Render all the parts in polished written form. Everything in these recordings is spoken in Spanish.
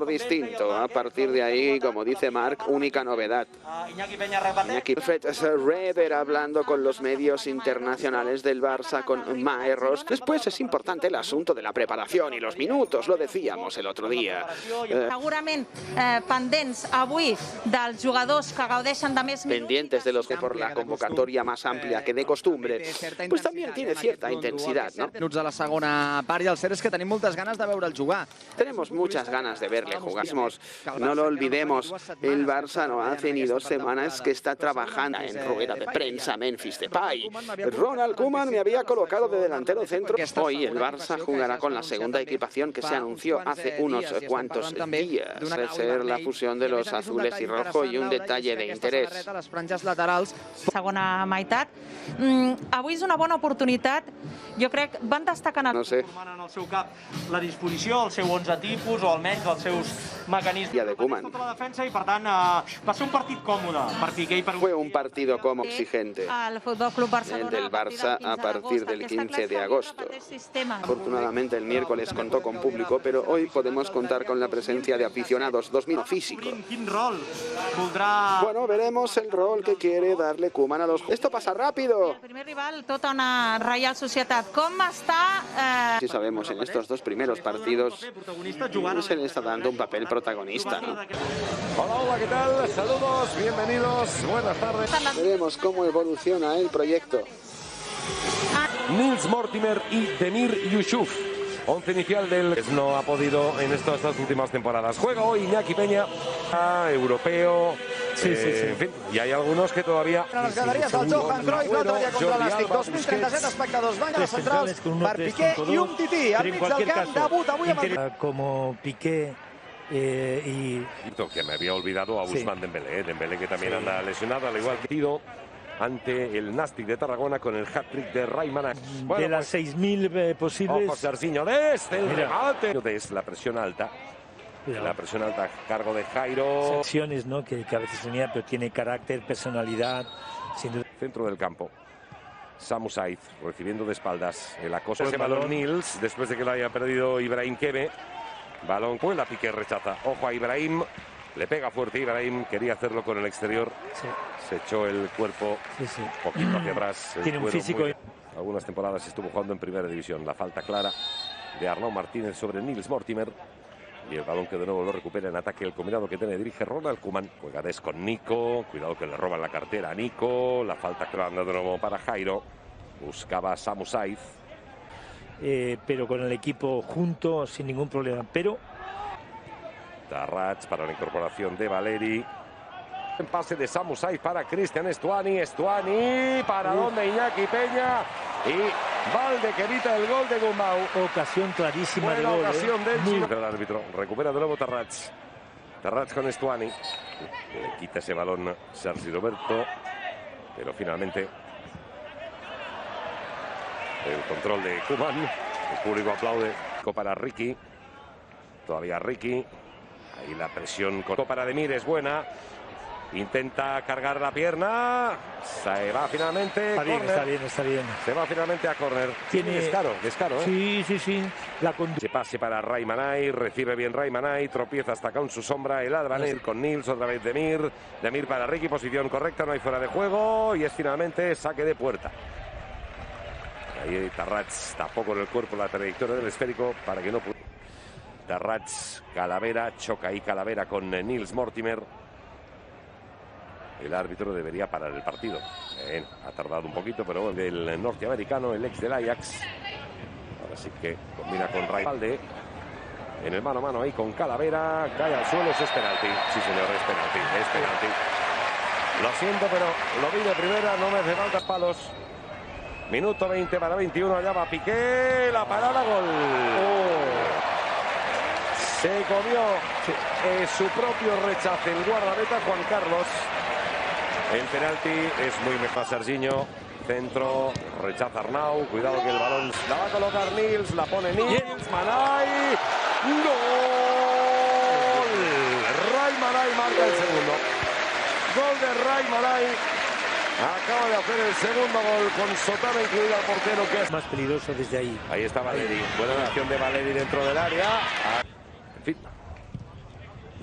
entrenador distinto. A partir de ahí, como dice Marc, única novedad. Iñaki Rever hablando con los medios internacionales del Barça, con Maeros. Después es importante el asunto de la preparación y los minutos, lo decíamos el otro día. Pendientes de los que por la convocatoria más amplia que de costumbre, pues también tiene cierta intensidad, ¿no? Minuts de la segona part i el cert és que tenim moltes ganes de veure'l jugar. Tenemos muchas ganas de verle jugar. No lo olvidemos, el Barça no hace ni 2 semanas que está trabajando en rueda de prensa Memphis Depay. Ronald Koeman me había colocado de delantero centro. Hoy el Barça jugará con la segunda equipación que se anunció hace unos cuantos días. Debe ser la fusión de los azules y rojo y un detalle de interés. Segona meitat. Avui és una bona oportunitat. Jo crec van destacant... No sé. En el seu cap la disposició, el seu 11 tipus o almenys els seus mecanismes de Koeman. Tota la defensa i per tant va ser un partit còmode per Piqué i per... Fue un partido como exigente. El Futbol Club Barcelona del Barça a partir del 15 de agosto. Afortunadamente el miércoles contó con público, pero hoy podemos contar con la presencia de aficionados 2000 físicos. Bueno, veremos el rol que quiere darle Koeman a los... ¡Esto pasa rápido! El primer rival, tota una Reial Societat. Com està... Sí sabemos, en estos 2 primeros partidos se le está dando un papel protagonista, ¿no? Hola, hola, ¿qué tal? Saludos, bienvenidos, buenas tardes. Veremos cómo evoluciona el proyecto. Nils Mortimer y Demir Yusuf. 11 inicial del... No ha podido en estas 2 últimas temporadas. Juega hoy Iñaki Peña, europeo. Sí. En fin, y hay algunos que todavía... Les graderies del Johan Cruyff, l'altre contra l'Àstic. 2.037 espectadors, bancs centrals per Piqué i un tití. Al mig del camp, debut avui amb el... Como Piqué y... Que me había olvidado a Ousmane Dembélé. Dembélé que también anda lesionado, al igual que ante el Nàstic de Tarragona con el hat-trick de Raimana. Bueno, de las 6.000 posibles... Ojo, Serginho, desde el remate. Es la presión alta. La presión alta a cargo de Jairo. Secciones, ¿no? Que a veces tenía, pero tiene carácter, personalidad. Sin duda. Centro del campo. Samu Saiz recibiendo de espaldas el acoso. Ese balón Nils, después de que lo haya perdido Ibrahim Kebe. Balón, pues la Piqué rechaza. Ojo a Ibrahim. Le pega fuerte Ibrahim. Quería hacerlo con el exterior. Sí. Se echó el cuerpo un poquito hacia atrás. Tiene un físico. Algunas temporadas estuvo jugando en primera división. La falta clara de Arnau Martínez sobre Nils Mortimer. Y el balón que de nuevo lo recupera en ataque el combinado que tiene dirige Ronald Koeman. Juega Des con Nico. Cuidado que le roban la cartera a Nico. La falta clara de nuevo para Jairo. Buscaba a Samu Saiz. Pero con el equipo junto sin ningún problema. Pero... Tarrats para la incorporación de Valeri. En pase de Samu Saiz para Cristian Stuani. Stuani para donde Iñaki Peña. Y Valde que evita el gol de Gumbau. Ocasión clarísima buena de gol. Ocasión del árbitro. Recupera de nuevo Tarrats. Tarrats con Stuani. Le quita ese balón Sergi Roberto. Pero finalmente el control de Koeman. El público aplaude. Para Ricky. Todavía Ricky. Ahí la presión para Demir es buena. Intenta cargar la pierna. Se va finalmente. Está bien. Se va finalmente a córner. Tiene descaro, ¿eh? Sí. Se pase para Raimanai. Recibe bien Raimanai. Tropieza hasta con su sombra. El Albanel con Nils. Otra vez Demir. Demir para Ricky. Posición correcta. No hay fuera de juego. Y es finalmente saque de puerta. Ahí Tarrats tapó con el cuerpo la trayectoria del esférico para que no pudiera. Tarrats, Calavera. Choca ahí Calavera con Nils Mortimer. El árbitro debería parar el partido. Ha tardado un poquito, pero bueno, el norteamericano, el ex del Ajax. Ahora sí que combina con Valde. En el mano a mano ahí con Calavera. Cae al suelo, es penalti. Sí, señor, es penalti. Lo siento, pero lo vi de primera, no me hace falta palos. Minuto 20 para 21, allá va Piqué. La parada, gol. Se comió su propio rechace el guardameta Juan Carlos. El penalti es muy mejor. Serginho, centro, rechaza Arnau. Cuidado que el balón la va a colocar Nils, la pone Nils. Manay. ¡Gol! Ray Manay marca el segundo. Gol de Ray Manay. Acaba de hacer el segundo gol con Sotana incluida al portero, que es más peligroso desde ahí. Ahí está Valeri. Buena acción de Valeri dentro del área. En fin.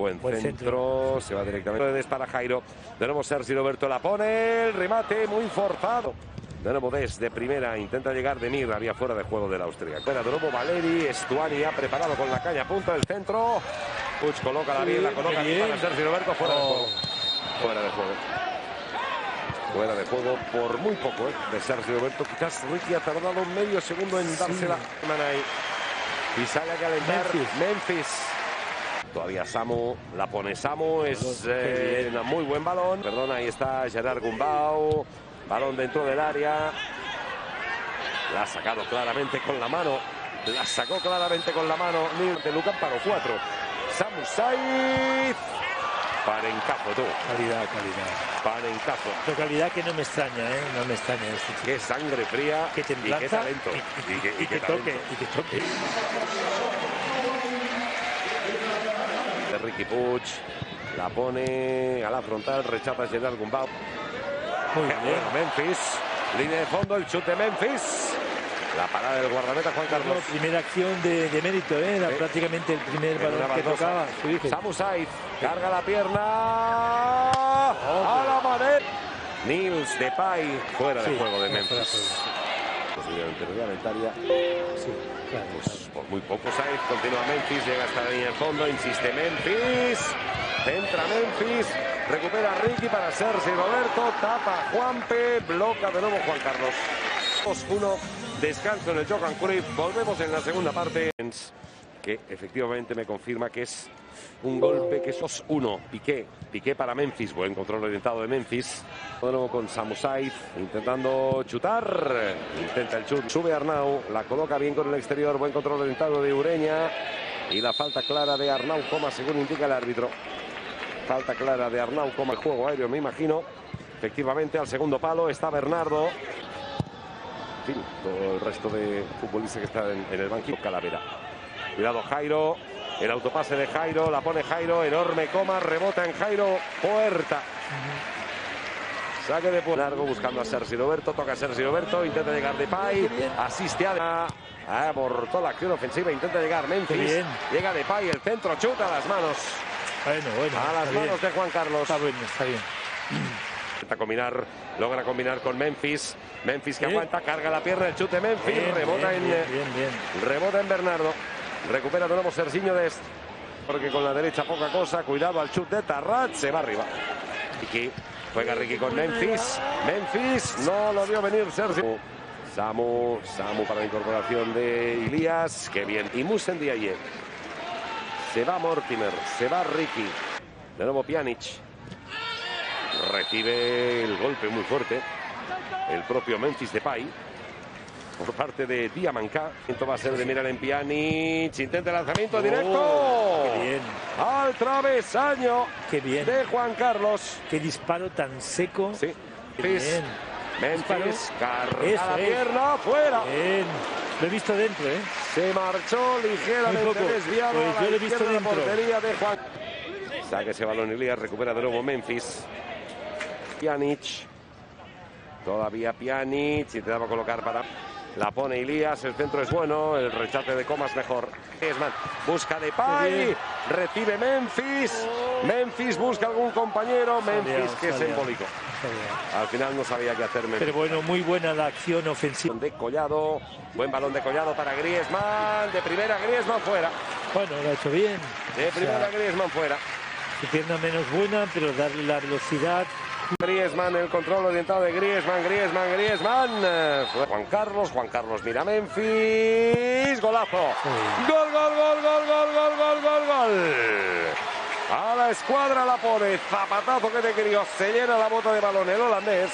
Buen centro, se va directamente para Jairo. De nuevo Sergi Roberto la pone, el remate muy forzado. De nuevo desde primera, intenta llegar Demir, había fuera de juego del Austria. De nuevo Valeri, Estuani ha preparado con la caña, punto del centro. Puig coloca la bien, la coloca aquí para Sergi Roberto, fuera de juego. Fuera de juego. Fuera de juego por muy poco, de Sergi Roberto. Quizás Ricky ha tardado medio segundo en dársela. Y sale a calentar Memphis. Todavía Samu, la pone Samu, es un muy buen balón. Perdón, ahí está Gerard Gumbau. Balón dentro del área. La ha sacado claramente con la mano. La sacó claramente con la mano. De Lucan paró 4. Samu Saiz. Panencazo, tú. Calidad. Panencazo. Pero calidad que no me extraña, No me extraña este chico. Qué sangre fría que te y qué talento. Y que toque. De Riqui Puig. La pone a la frontal. Rechaza Gerard Gumbau. Muy bien. Memphis. Línea de fondo. El chute de Memphis. La parada del guardameta Juan Carlos. Primera acción de mérito, Era prácticamente el primer balón que tocaba. Samu Saiz carga la pierna. A la manera. Nils Depay fuera de juego de Memphis. Posiblemente reglamentaria. Sí, claro. Pues por muy poco Saiz. Continúa Memphis. Llega hasta la línea de fondo. Insiste Memphis. Centra Memphis. Recupera Ricky para Sergi Roberto. Tapa Juanpe. Bloca de nuevo Juan Carlos. 2-1. Descanso en el Johan Cruyff. Volvemos en la segunda parte. Que efectivamente me confirma que es un golpe que es 2-1. Piqué para Memphis. Buen control orientado de Memphis. De nuevo con Samu Saiz. Intentando chutar. Intenta el chut. Sube Arnau. La coloca bien con el exterior. Buen control orientado de Ureña. Y la falta clara de Arnau Coma, según indica el árbitro. Falta clara de Arnau Coma. El juego aéreo, me imagino. Efectivamente, al segundo palo está Bernardo. En fin, todo el resto de futbolistas que están en el banquillo. Calavera. Cuidado Jairo. El autopase de Jairo. La pone Jairo. Enorme Coma. Rebota en Jairo. Puerta. Saque de largo buscando a Sergi Roberto. Toca a Sergi Roberto. Intenta llegar Depay. Asiste a... Abortó la acción ofensiva. Intenta llegar Memphis. Llega Depay. El centro. Chuta a las manos. Bueno. A las manos de Juan Carlos. Está bien. Intenta combinar, logra combinar con Memphis. Memphis que aguanta, carga la pierna, el chute Memphis, rebota en Bernardo. Recupera de nuevo Serginho Dest. Porque con la derecha poca cosa. Cuidado al chute de Tarrat, se va arriba. Ricky, juega Ricky con Memphis. Memphis, no lo vio venir Sergi. Samu para la incorporación de Ilias. Qué bien. Y Musen Diaye. Se va Mortimer, se va Ricky. De nuevo Pjanic. Recibe el golpe muy fuerte el propio Memphis Depay por parte de Diamanca. Esto va a ser de Miralem Pjanic. Intenta el lanzamiento directo. ¡Qué bien! Al travesaño. ¡Qué bien! De Juan Carlos. ¡Qué disparo tan seco! Sí. Bien. Memphis carga la pierna fuera. Bien. Lo he visto dentro, Se marchó ligeramente desviado pues yo lo he visto de la dentro. portería de Juan. Saque ese balón Elías, recupera de nuevo Memphis. Pjanic. Todavía Pjanic. Intentaba colocar para... La pone Ilias, el centro es bueno, el rechace de Comas mejor. Griezmann busca Depay, recibe Memphis. Memphis busca algún compañero, Memphis que se embolicó. Al final no sabía qué hacer Memphis. Pero bueno, muy buena la acción ofensiva. De Collado, buen balón de Collado para Griezmann, de primera Griezmann fuera. Bueno, lo ha hecho bien. De primera Griezmann fuera. Su pierna menos buena, pero darle la velocidad. Griezmann, el control orientado de Griezmann. Juan Carlos mira a Memphis. Golazo. Gol. A la escuadra la pone. Zapatazo que te crió. Se llena la bota de balón el holandés.